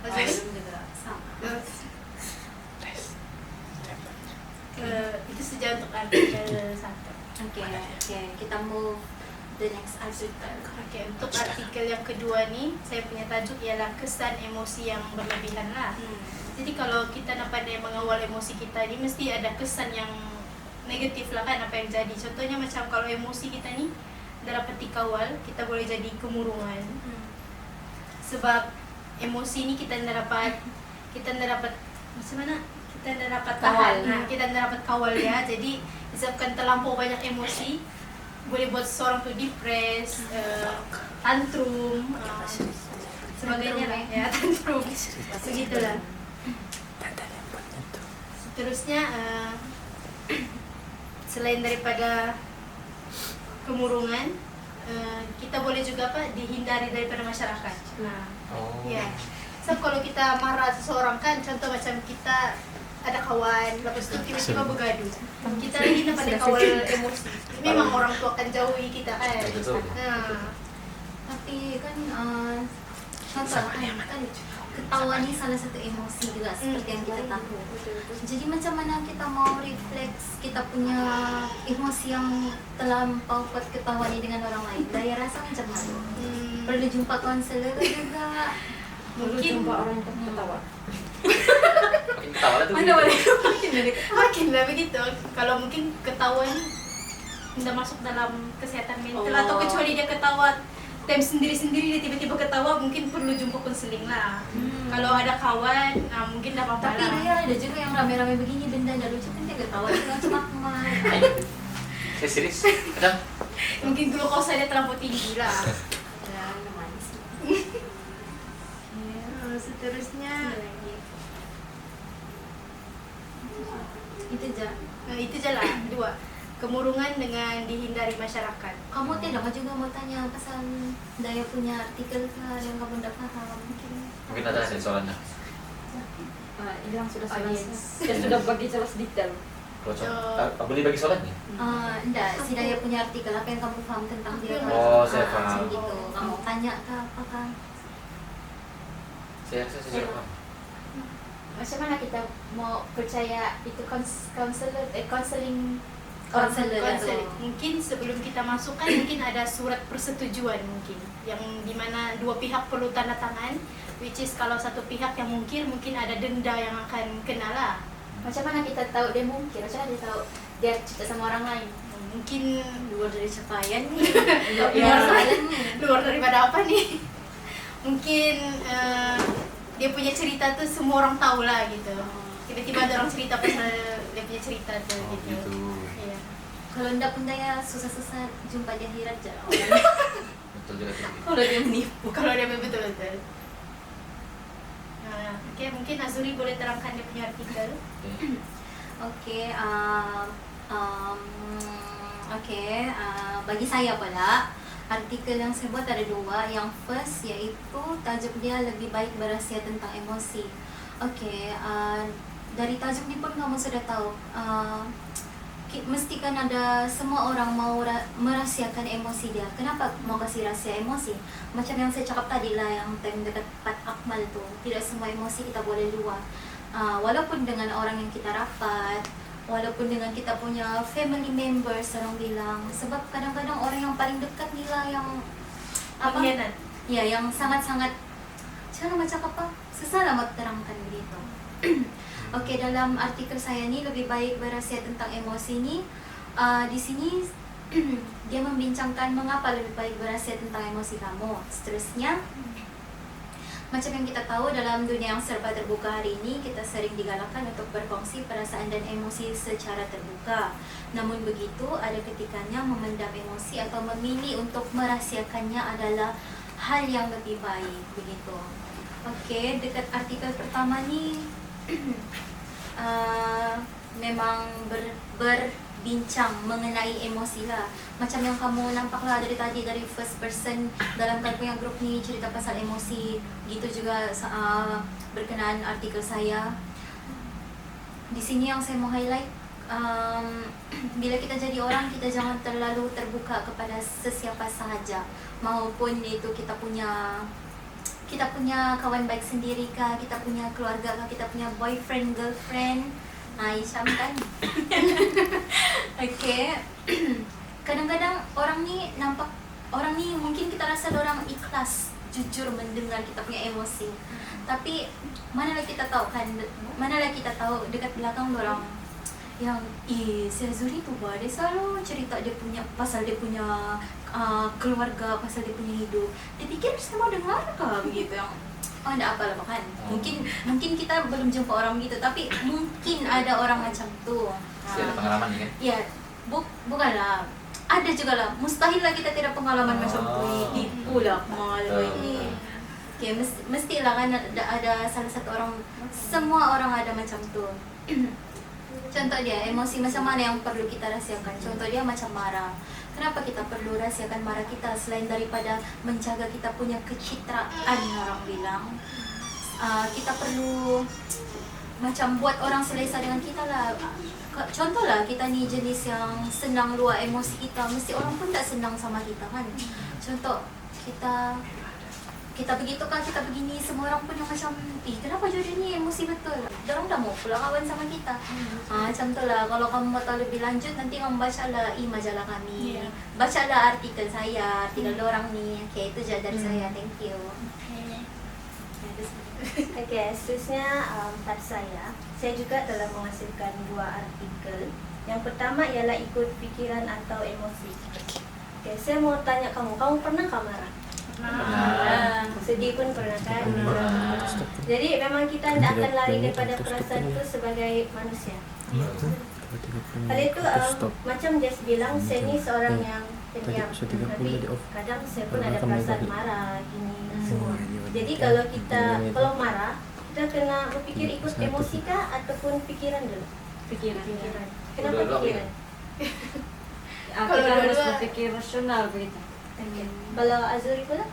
Azrina? Belum juga. Sama. Itu saja untuk artikel 1. Oke, kita move the next article. Oke, untuk artikel yang kedua nih, saya punya tajuk ialah kesan emosi yang berlebihan lah. Jadi kalau kita nak pandai mengawal emosi kita ni, mesti ada kesan yang negatif lah kan, apa yang jadi. Contohnya macam kalau emosi kita ni dah dapat dikawal, kita boleh jadi kemurungan. Sebab emosi ni kita tidak dapat macam mana? Kita tidak dapat Kawal. kita tidak dapat kawal ya. Jadi disebabkan terlampau banyak emosi, boleh buat seseorang tu depres, tantrum, sebagainya lah ya, tantrum, begitulah. Seterusnya, selain daripada kemurungan, kita boleh juga dihindari daripada masyarakat. Ya, so kalau kita marah seseorang kan, contoh macam kita ada kawan, lepas tu tiba-tiba bergaduh, kita ini dapat kawal emosi. Memang orang tu akan jauhi kita kan. Betul. Tapi kan contoh kan ketawa ni salah satu emosi juga seperti yang kita tahu. Jadi macam mana kita mau refleks kita punya emosi yang terlampau buat ketawa ni dengan orang lain? Daya rasa macam mana? Perlu jumpa konselor juga? Mungkin jumpa orang yang ketawa. Makin ketawa lah tuh. Mana boleh? Makinlah begitu. Kalau mungkin ketawa ni tidak masuk dalam kesehatan mental, atau kecuali dia ketawa time sendiri-sendiri dia tiba-tiba ketawa, mungkin perlu jumpa konseling lah. Kalau ada kawan, mungkin tidak apa-apa Tapi lah. ada juga yang rame-rame begini benda nggak lucu kan dia ketawa dengan cemak-cemak. Saya serius. Kadang Mungkin glukosa dia terlampau tinggi lah. Ya, manis. Seterusnya Itu aja. itu je lah, 2. Kemurungan dengan dihindari masyarakat. Kamu tidak juga mau tanya pasal Daya punya artikel kah yang kamu tidak paham mungkin? mungkin ada sensorannya. Hilang sudah Audience. Dia sudah bagi jelas detail. Boleh bagi soalnya? Enggak, si Daya punya artikel apa yang kamu paham tentang dia? Oh, saya paham. Macam gitu. Kamu tanya kah apa kah? Saya rasa saya sudah paham. Macam mana kita mau percaya itu konseling Konselor Konseling. atau Mungkin sebelum kita masuk kan mungkin ada surat persetujuan mungkin yang dimana dua pihak perlu tanda tangan, which is kalau satu pihak yang mungkin ada denda yang akan kena lah. macam mana kita tahu dia mungkin, macam mana dia tahu dia cerita sama orang lain. Mungkin luar dari capaian nih? luar daripada apa nih? Mungkin dia punya cerita tuh semua orang tahu lah gitu. Tiba-tiba ada orang cerita pasal dia punya cerita tuh Oh, gitu. gitu. Iya. Kalau ndak pun Daya susah-susah jumpa di akhirat aja. Betul juga tuh. Kalau dia menipu. Kalau dia betul-betul. Nah, oke, mungkin Azuri boleh terangkan dia punya artikel. Oke, bagi saya pula artikel yang saya buat ada 2. Yang first yaitu tajuk dia lebih baik berahsia tentang emosi. Oke, dari tajuk ni pun kamu sudah tahu. Mesti kan ada semua orang mau merahsiakan emosi dia. Kenapa mau kasih rahsia emosi? Macam yang saya cakap tadi lah, yang time dekat 4 Akmal tu. Tidak semua emosi kita boleh luar. Walaupun dengan orang yang kita rapat, walaupun dengan kita punya family members, orang bilang. Sebab kadang-kadang orang yang paling dekat ni lah yang Pengkhianat. ya, yang sangat-sangat cara macam apa? Susah lah mau terangkan begitu. Okey, dalam artikel saya ni lebih baik berahsia tentang emosi ni. Di sini dia membincangkan mengapa lebih baik berahsia tentang emosi kamu. Seterusnya, macam yang kita tahu dalam dunia yang serba terbuka hari ini, kita sering digalakkan untuk berkongsi perasaan dan emosi secara terbuka. Namun begitu, ada ketikanya memendam emosi atau memilih untuk merahsiakannya adalah hal yang lebih baik, begitu. Okey, dekat artikel pertama ni memang berbincang mengenai emosi lah. Macam yang kamu nampak lah dari tadi, dari first person dalam kami punya grup ni cerita pasal emosi. Gitu juga berkenaan artikel saya. Di sini yang saya mau highlight, bila kita jadi orang, kita jangan terlalu terbuka kepada sesiapa sahaja. Maupun itu kita punya kawan baik sendiri kah, kita punya keluarga kah, kita punya boyfriend, girlfriend. Aisyam kan. Okay. Kadang-kadang orang ni mungkin kita rasa orang ikhlas, jujur mendengar kita punya emosi. Tapi manalah kita tahu dekat belakang orang yang si Azuri tu dia selalu cerita dia punya pasal dia punya keluarga, pasal dia punya hidup. Dia fikir semua dengar kah begitu yang ada apa lah kan. Mungkin kita belum jumpa orang begitu, tapi mungkin ada orang macam tu. Saya ada pengalaman ni kan? Ya, bukanlah. Ada juga lah. Mustahil lah kita tidak pengalaman macam tu. Tipu lah malu ini. Okay, mestilah kan ada salah satu orang. Semua orang ada macam tu. Contoh dia, emosi macam mana yang perlu kita rahsiakan? Contoh dia macam marah. Kenapa kita perlu rahsiakan marah kita selain daripada menjaga kita punya kecitraan, orang bilang. Kita perlu macam buat orang selesa dengan kita lah. Contohlah kita ni jenis yang senang luar emosi kita, mesti orang pun tak senang sama kita kan. Contoh kita begitu kan, kita begini, semua orang pun yang macam kenapa jadi ni emosi betul. Diorang dah mau pula kawan sama kita. Macam tu lah. Kalau kamu mau tahu lebih lanjut, nanti kamu bacalah majalah kami. Bacalah artikel saya, artikel dorang ni. Okay, itu je dari saya. Thank you. Okey, seterusnya part saya juga telah menghasilkan 2 artikel. Yang pertama ialah ikut fikiran atau emosi. Okey, saya mau tanya kamu pernah marah? Pernah. Sedih pun pernah kan. Jadi memang kita tidak akan lari daripada perasaan itu sebagai manusia. Hal itu macam Jess bilang, saya ni seorang yang pendiam, tapi kadang saya pun ada perasaan marah gini semua. Jadi kalau marah, kita kena berfikir ikut emosi kah ataupun pikiran dulu? Pikiran. Kenapa Dua-dua pikiran? Kita harus berpikir rasional begitu. Kalau Azuri pula?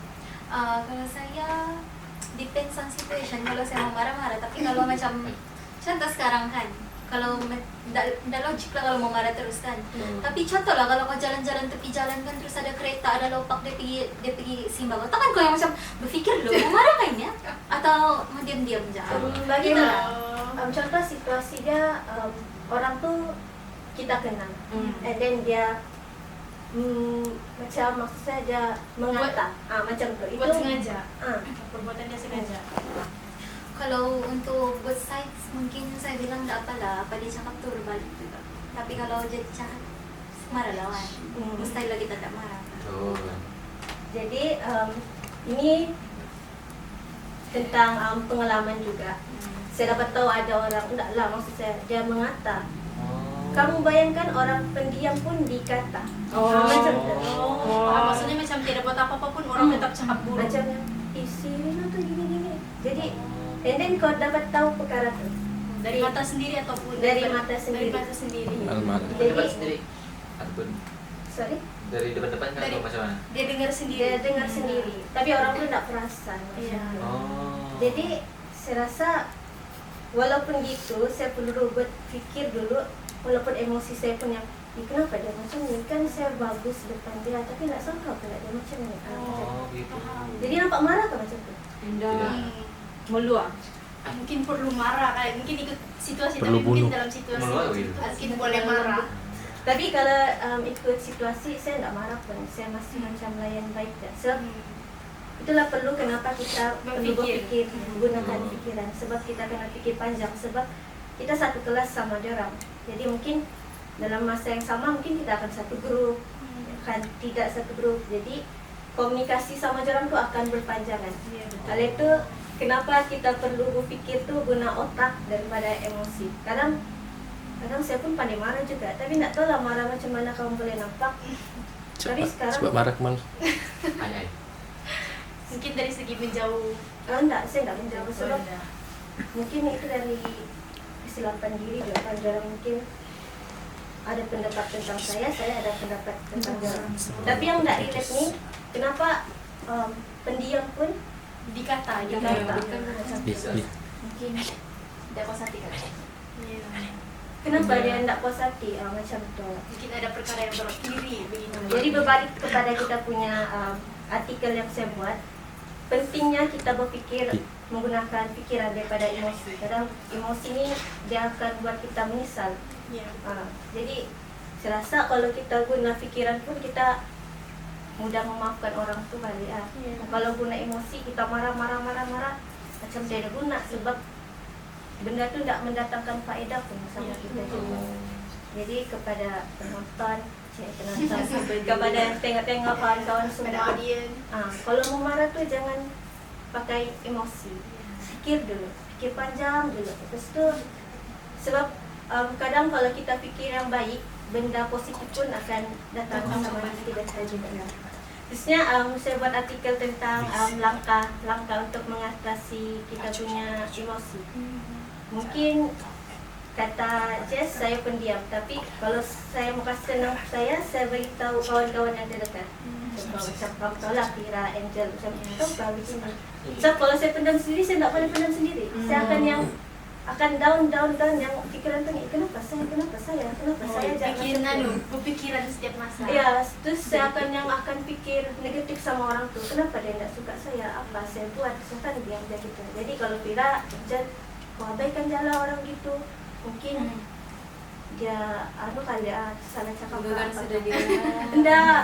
Kalau saya depends on situation. Kalau saya mau marah-marah, tapi kalau macam contoh sekarang kan, kalau tidak logik lah kalau mau marah terus kan. Tapi contoh lah kalau kau jalan-jalan tepi jalan kan, terus ada kereta, ada lopak, dia pergi simbang. Takkan kau yang macam berfikir dulu mau marah kan ya? Atau mau diam-diam je? Bagaimana? Contoh situasi dia, orang tu kita kenal, and then dia macam maksud saya dia mengata, macam tu. Itu Buat sengaja. ah, Perbuatan dia sengaja. Kalau untuk both sides mungkin saya bilang tak apalah, apa dia cakap tu berbalik juga. Tapi kalau jadi jahat, marah lawan. Mustahil lah kita tak marah. Betul. Jadi ini tentang pengalaman juga. Saya dapat tahu ada orang, enggak lah maksud saya, dia mengata. Kamu bayangkan orang pendiam pun dikata. Macam tu. Maksudnya macam tidak buat apa-apa pun orang tetap cakap buruk. Macam si Rina tu gini-gini. Jadi and then kau dapat tahu perkara tu Dari mata sendiri ataupun dari mata sendiri. Dari mata sendiri. Debat sendiri ataupun Sorry, dari depan-depan kan Dari- atau macam mana? Dia dengar sendiri. dia dengar sendiri. Tapi orang tu tak perasan. Iya. Jadi saya rasa walaupun gitu, saya perlu berfikir dulu. Walaupun emosi saya pun yang, kenapa dia macam ni? Kan saya bagus depan dia, tapi tak sangka pula dia macam ni. Macam tu. Gitu. Jadi nampak marah ke macam tu? Tidak meluang. Mungkin perlu marah kan, mungkin ikut situasi, Perlu tapi mungkin bunuh. dalam situasi Meluang itu gitu. mungkin boleh marah. Tapi kalau ikut situasi, saya tak marah pun. Saya masih macam layan baik je. Sebab itulah perlu kenapa kita perlu Berfikir. berfikir, gunakan pikiran. Sebab kita kena fikir panjang. Sebab kita satu kelas sama dia orang. Jadi mungkin dalam masa yang sama mungkin kita akan satu grup, akan tidak satu grup. Jadi komunikasi sama dia orang tu akan berpanjangan. Iya, betul. Oleh itu kenapa kita perlu berfikir tu guna otak daripada emosi. Kadang saya pun pandai marah juga, tapi tak tahu lah marah macam mana kamu boleh nampak. Tapi sekarang Sebab marah kemana? Ay. Mungkin dari segi menjauh. enggak, saya enggak menjawab sebab Sebab mungkin itu dari kesilapan diri dia. Dia mungkin ada pendapat tentang saya ada pendapat tentang dia. Tapi yang enggak relate ni, kenapa pendiam pun dikata gitu. dikata? Bisa. Mungkin tidak puas hati kan? Iya. Kenapa dia enggak puas hati? Macam tu. Mungkin ada perkara yang belok kiri begitu. Jadi berbalik kepada kita punya artikel yang saya buat, pentingnya kita berfikir menggunakan pikiran daripada emosi. Kadang emosi ni dia akan buat kita menyesal. Iya. Jadi saya rasa kalau kita guna pikiran pun kita mudah memaafkan orang tu balik. Kalau guna emosi kita marah macam tidak guna sebab benda tu tidak mendatangkan faedah pun sama kita juga. Jadi kepada penonton, kepada yang tengok-tengok kawan-kawan Pada semua, audiens. kalau mau marah tu jangan pakai emosi. Fikir dulu, fikir panjang dulu. Lepas tu sebab kadang kalau kita fikir yang baik, benda positif pun akan datang sama kita juga. Khususnya saya buat artikel tentang langkah untuk mengatasi kita punya emosi. Mungkin kata Jess, saya pendiam, tapi kalau saya mau kasih senang saya beritahu kawan-kawan yang terdekat. Macam kamu tahu lah Kira, Angel, macam tahu kau begini. So kalau saya pendam sendiri, saya tak boleh pendam sendiri. Saya akan down yang pikiran tu ni, kenapa saya jangan Berpikiran setiap masa. ya, terus saya akan pikir negatif sama orang tu. Kenapa dia tak suka saya? Apa saya buat? Saya kan diam dia gitu. Jadi kalau Kira, kau abaikan jalan orang gitu, mungkin dia kali salah cakap apa. Enggak,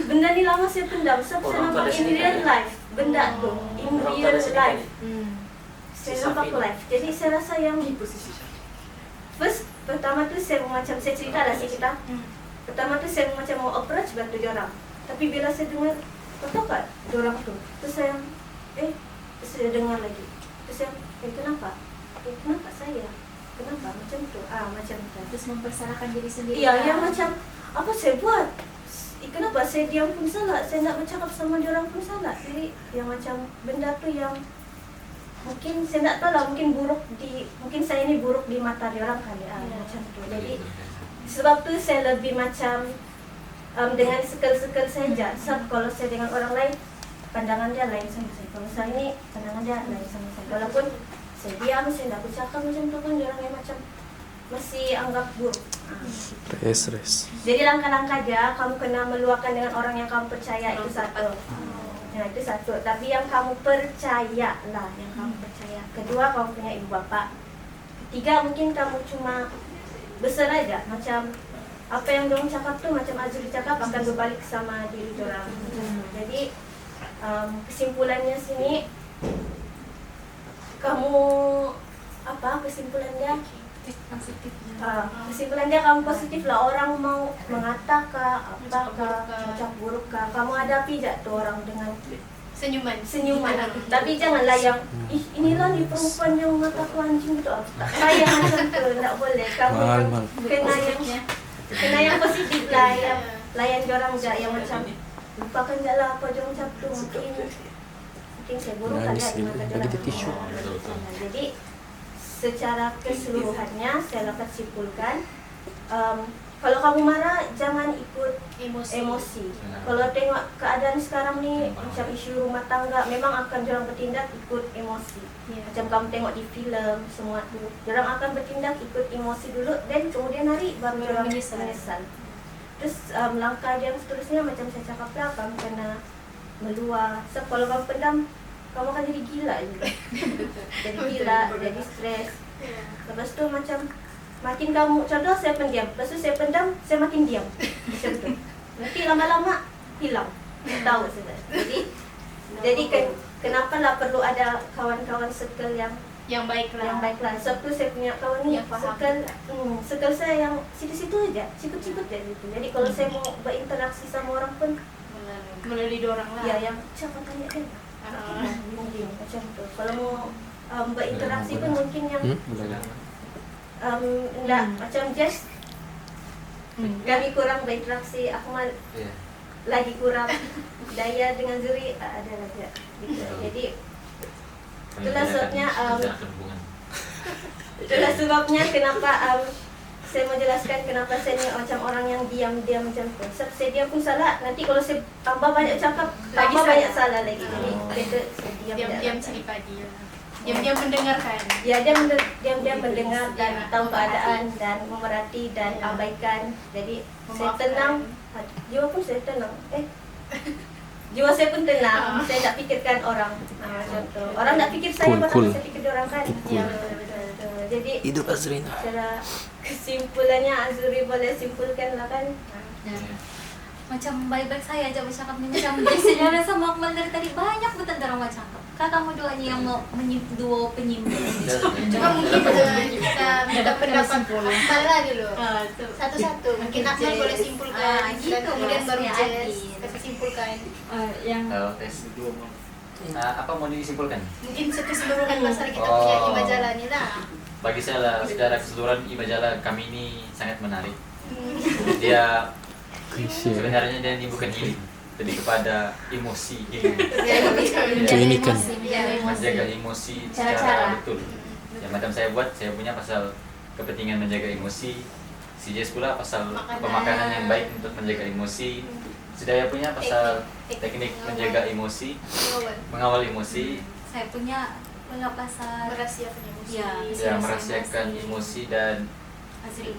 benda ni lama saya pendam. Sebab saya nampak in real life benda tu, in real life. Saya nampak live. Jadi saya rasa yang pertama tu saya macam saya cerita lah sikit lah. Pertama tu saya macam mau approach bantu dia orang. Tapi bila saya dengar kau tahu kan orang tuh. Terus saya terus saya dengar lagi. Terus saya kenapa? Kenapa saya? Kenapa macam tu? Macam tu. Terus mempersalahkan diri sendiri. Iya, yang macam apa saya buat? Kenapa saya diam pun salah? Saya nak bercakap sama dia orang pun salah. Jadi yang macam benda tu yang mungkin saya tak tahu lah, mungkin saya ni buruk di mata dia orang kali macam tu. Jadi sebab tu saya lebih macam dengan sekal-sekal saja. Sebab kalau saya dengan orang lain pandangan dia lain sama saya. Kalau saya ni pandangan dia lain sama saya. Walaupun saya diam, saya tak bercakap macam tu pun dia orang yang macam masih anggap buruk. Res. Jadi langkah-langkah dia kamu kena meluahkan dengan orang yang kamu percaya itu satu. Ya, itu satu. Tapi yang kamu percaya lah, yang kamu percaya. Kedua, kamu punya ibu bapa. Ketiga, mungkin kamu cuma besar aja. Macam apa yang dorang cakap tu, macam Azuri cakap akan berbalik sama diri dorang. Jadi kesimpulannya sini, kamu kesimpulan dia? Kesimpulan dia kamu positif lah. Orang mau mengatakan apakah macam buruk kah, kamu hadapi je tuh orang dengan Senyuman. Tapi janganlah yang inilah nih perempuan yang mataku anjing gitu. Saya macam tu, tak boleh. Kamu yang kena yang positif lah, yang layan orang je yang macam lupakan je lah apa orang cakap tu. Mungkin saya buruk kali di mata orang. Jadi secara keseluruhannya saya dapat simpulkan, kalau kamu marah jangan ikut emosi. Kalau tengok keadaan sekarang ni macam isu rumah tangga, memang akan orang bertindak ikut emosi. Macam kamu tengok di filem semua tu, orang akan bertindak ikut emosi dulu, dan kemudian hari baru orang menyesal. Terus langkah yang seterusnya macam saya cakap lah, kamu kena meluah. So, kalau kamu pendam, kamu akan jadi gila juga. Jadi gila, jadi stres. Lepas tu macam makin kamu, contoh saya pendiam, lepas tu saya pendam, saya makin diam. Macam tu. Nanti lama-lama hilang. Tahu sudah. Jadi kenapa lah perlu ada kawan-kawan circle yang baiklah. Sebab tu saya punya kawan ni circle saya yang situ-situ aja, sikut-sikut aja gitu. Jadi kalau saya mau berinteraksi sama orang pun Melalui orang lah. ya yang siapa tanya dia. Mungkin macam tu. Kalau mau berinteraksi pun mungkin yang enggak macam just kami kurang berinteraksi, aku mal lagi kurang daya dengan Zuri ada lagi gitu. Jadi itulah sebabnya kenapa saya mau jelaskan kenapa saya ni macam orang yang diam-diam macam tu. Sebab saya diam pun salah, nanti kalau saya tambah banyak cakap tambah banyak salah lagi. Jadi better saya Diam-diam cili padi. Diam-diam mendengarkan. Ya, dia diam-diam mendengar dan tahu keadaan dan memerhati dan abaikan. Jadi saya tenang, jiwa pun saya tenang. Jiwa saya pun tenang. Saya tak fikirkan orang. Macam tu. Orang tak fikir saya, padahal saya fikir dia orang kan. Ya, betul. Jadi Hidup Azrina. secara kesimpulannya Azuri boleh simpulkan lah kan. Macam baik-baik saya aja bercakap ni, macam biasanya sama Akmal dari tadi banyak betul orang bercakap. Kamu duanya yang mau duo penyimpul. Cuma mungkin kita minta pendapat Akmal lah dulu. Satu-satu. Mungkin Akmal boleh simpulkan. Gitu, Dan kemudian baru maksudnya Jess kasih simpulkan. Yang Apa mau disimpulkan? Mungkin keseluruhan masalah kita punya Imajala ni lah. Bagi saya lah, secara keseluruhan Imajala kami ini sangat menarik. Dia sebenarnya dia ini bukan healing, lebih kepada emosi healing. Keunikan. Menjaga emosi secara betul. Yang macam saya buat, saya punya pasal kepentingan menjaga emosi. Si Jess pula pasal pemakanan yang baik untuk menjaga emosi. Si Daya punya pasal teknik menjaga emosi, mengawal emosi. Saya punya pasal Merahsiakan emosi. Ya, merahasiakan emosi, dan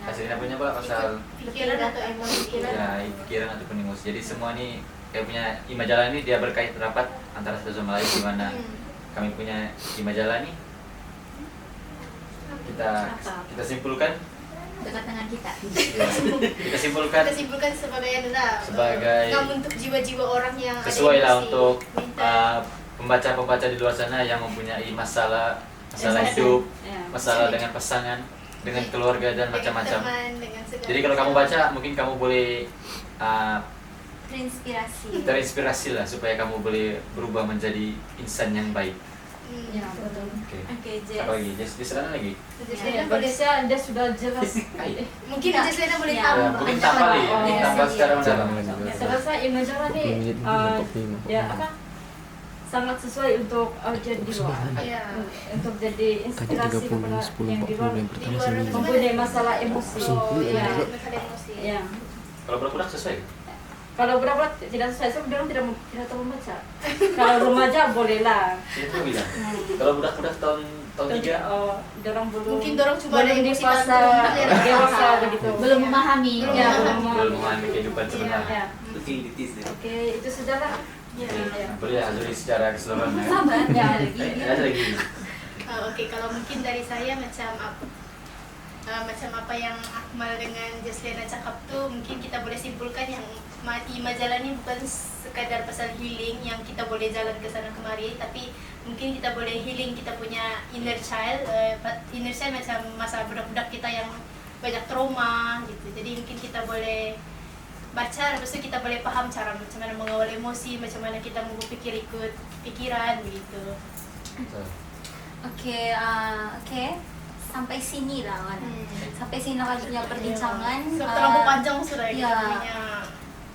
Azrina punya pula pasal Pikiran atau emosi. ya, pikiran ataupun emosi. Jadi semua ini kayak punya Imajala ini dia berkait rapat antara satu sama lain, di mana kami punya Imajala nih kita simpulkan dekat dengan kita. ya, kita simpulkan sebagai adalah sebagai untuk jiwa-jiwa orang yang sesuai ada lah emosi. untuk Minta pembaca-pembaca di luar sana yang mempunyai masalah hidup, masalah dengan pasangan, dengan keluarga dan dengan macam-macam. teman, dengan segala Jadi kalau kamu macam. baca, mungkin kamu boleh terinspirasi lah supaya kamu boleh berubah menjadi insan yang baik. Ya, betul. Oke. Oke, Apa Jess. lagi? Jess sana lagi? Ya, bagi saya dia sudah jelas. Mungkin Ya. Jesslena boleh Ya. tambah. Ya, mungkin tambah nih, Oh, iya, tambah iya. secara mendalam. Saya rasa Imajala nih 10 menit untuk 5. ya apa sangat sesuai untuk audiens di luar. Iya. Untuk jadi Tadi inspirasi 30, kepada 10, yang di luar 40 yang pertama Di luar 9. mempunyai masalah emosi. Oh, Ya. iya, masalah emosi. Ya. Kalau budak-budak sesuai? Kalau budak-budak tidak sesuai, saya bilang tidak tahu membaca. Kalau remaja bolehlah. Itu bilang. Kalau budak-budak tahun 3 Dorang belum Mungkin dorang coba ada belum di emosi fase tantrum. dewasa begitu. Belum memahami. Ya, belum belum. memahami kehidupan sebenarnya. Ya. Utilities ya. Oke, itu saudara. Ya. Ya. Boleh Azuri secara keseluruhan ya? Sabar. Ya. Ada lagi. Oke, kalau mungkin dari saya macam apa yang Akmal dengan Jesslena cakap tuh, mungkin kita boleh simpulkan yang Imajala ini bukan sekadar pasal healing yang kita boleh jalan ke sana kemari, tapi mungkin kita boleh healing kita punya inner child macam masa budak-budak kita yang banyak trauma gitu. Jadi mungkin kita boleh baca, habis itu kita boleh paham cara macam mana mengawal emosi, macam mana kita mau berpikir ikut pikiran begitu. Oke, sampai sini lah kan. Sampai sini lah punya perbincangan. So, terlalu panjang sudah ya. kita punya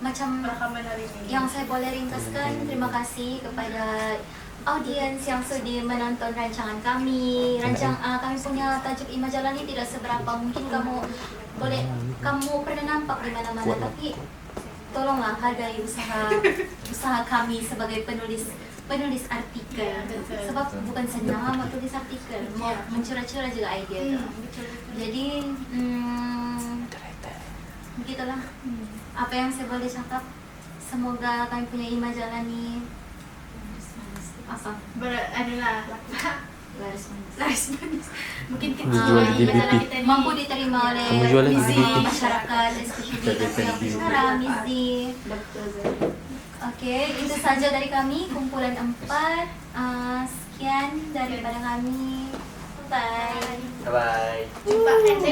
Macam rekaman hari ini. yang saya boleh ringkaskan, terima kasih kepada audiens yang sudi menonton rancangan kami. Kami punya tajuk Imajala ini tidak seberapa, mungkin kamu pernah nampak di mana-mana, tapi tolonglah hargai usaha kami sebagai penulis artikel. Ya, betul. Sebab bukan senang mau tulis artikel, mau mencurah-curah juga idea tuh. Jadi begitulah apa yang saya boleh cakap. Semoga kami punya Imajala nih apa adalah laris manis. laris manis. Mungkin kita Dijual di Imajala DPP. kita ini Mampu diterima oleh Kamu jualan di DPP. masyarakat, especially yang bicara Mizi. Oke, itu saja dari kami, kumpulan 4. Sekian daripada kami. Bye. Bye. jumpa.